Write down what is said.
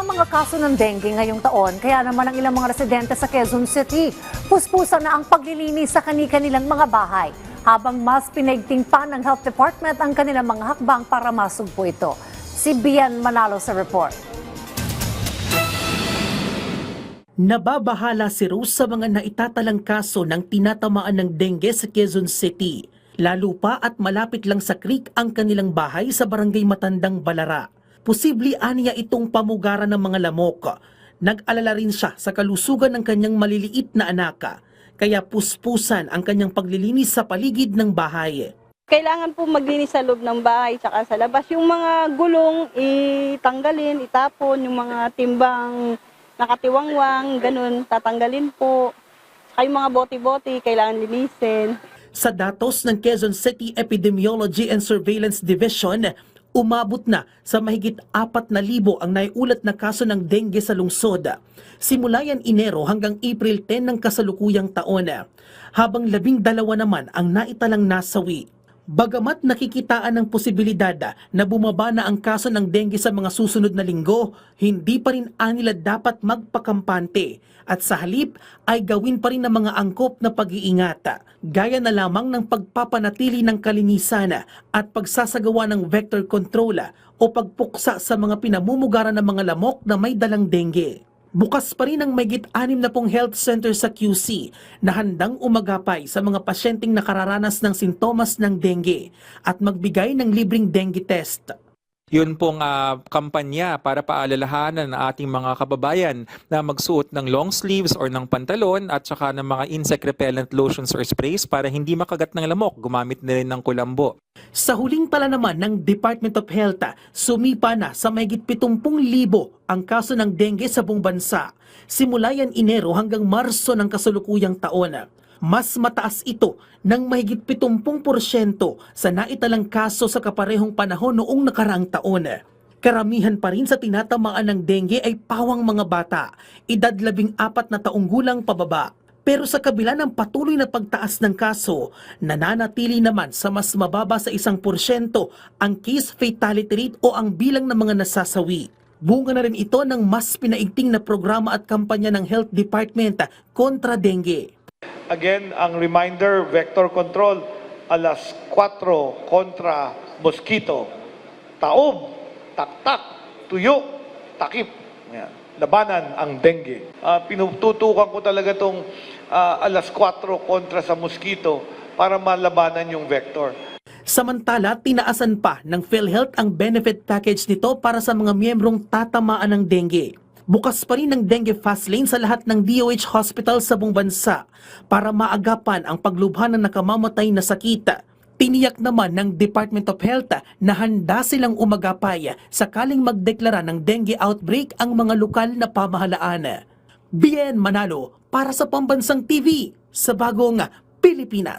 Bumaba ang mga kaso ng dengue ngayong taon, kaya naman ang ilang mga residente sa Quezon City, puspusan na ang paglilinis sa kani-kanilang mga bahay, habang mas pinaigting pa ng Health Department ang kanilang mga hakbang para masugpo ito. Si Bian Manalo sa report. Nababahala si Rose sa mga naitatalang kaso ng tinatamaan ng dengue sa Quezon City. Lalo pa at malapit lang sa creek ang kanilang bahay sa barangay Matandang Balara. Posible aniya itong pamugaran ng mga lamok. Nag-alala rin siya sa kalusugan ng kanyang maliliit na anak. Kaya puspusan ang kanyang paglilinis sa paligid ng bahay. Kailangan po maglinis sa loob ng bahay tsaka sa labas. Yung mga gulong itanggalin, itapon, yung mga timbang nakatiwangwang, ganun, tatanggalin po. Saka yung mga bote-bote, kailangan linisin. Sa datos ng Quezon City Epidemiology and Surveillance Division, umabot na sa mahigit 4,000 ang naiulat na kaso ng dengue sa lungsod. Simula yan Enero hanggang April 10 ng kasalukuyang taon, habang 12 naman ang naitalang nasawi. Bagamat nakikitaan ng posibilidad na bumaba na ang kaso ng dengue sa mga susunod na linggo, hindi pa rin anila dapat magpakampante at sa halip ay gawin pa rin ng mga angkop na pag-iingat. Gaya na lamang ng pagpapanatili ng kalinisan at pagsasagawa ng vector control o pagpuksa sa mga pinamumugaran ng mga lamok na may dalang dengue. Bukas pa rin ang mahigit 60 health center sa QC na handang umagapay sa mga pasyenteng nakararanas ng sintomas ng dengue at magbigay ng libreng dengue test. Yun pong kampanya para paalalahanan ng ating mga kababayan na magsuot ng long sleeves or ng pantalon at saka ng mga insect repellent lotions or sprays para hindi makagat ng lamok. Gumamit na rin ng kulambo. Sa huling tala naman ng Department of Health, sumipa na sa mahigit 70,000 ang kaso ng dengue sa buong bansa. Simula yan Enero hanggang Marso ng kasalukuyang taon. Mas mataas ito ng mahigit 70% sa naitalang kaso sa kaparehong panahon noong nakaraang taon. Karamihan pa rin sa tinatamaan ng dengue ay pawang mga bata, edad 14 na taong gulang pababa. Pero sa kabila ng patuloy na pagtaas ng kaso, nananatili naman sa mas mababa sa 1% ang case fatality rate o ang bilang ng mga nasasawi. Bunga na rin ito ng mas pinaigting na programa at kampanya ng Health Department kontra dengue. Again, ang reminder, vector control, 4 kontra mosquito. Taob, taktak, tuyo, takip. Yan. Labanan ang dengue. Pinututukan ko talaga itong 4 kontra sa mosquito para malabanan yung vector. Samantala, tinaasan pa ng PhilHealth ang benefit package nito para sa mga miyembrong tatamaan ng dengue. Bukas pa rin ang dengue fast lane sa lahat ng DOH hospital sa buong bansa para maagapan ang paglubha ng nakamamatay na sakit. Tiniyak naman ng Department of Health na handa silang umagapay sakaling magdeklara ng dengue outbreak ang mga lokal na pamahalaan. Bien Manalo para sa Pambansang TV sa Bagong Pilipinas.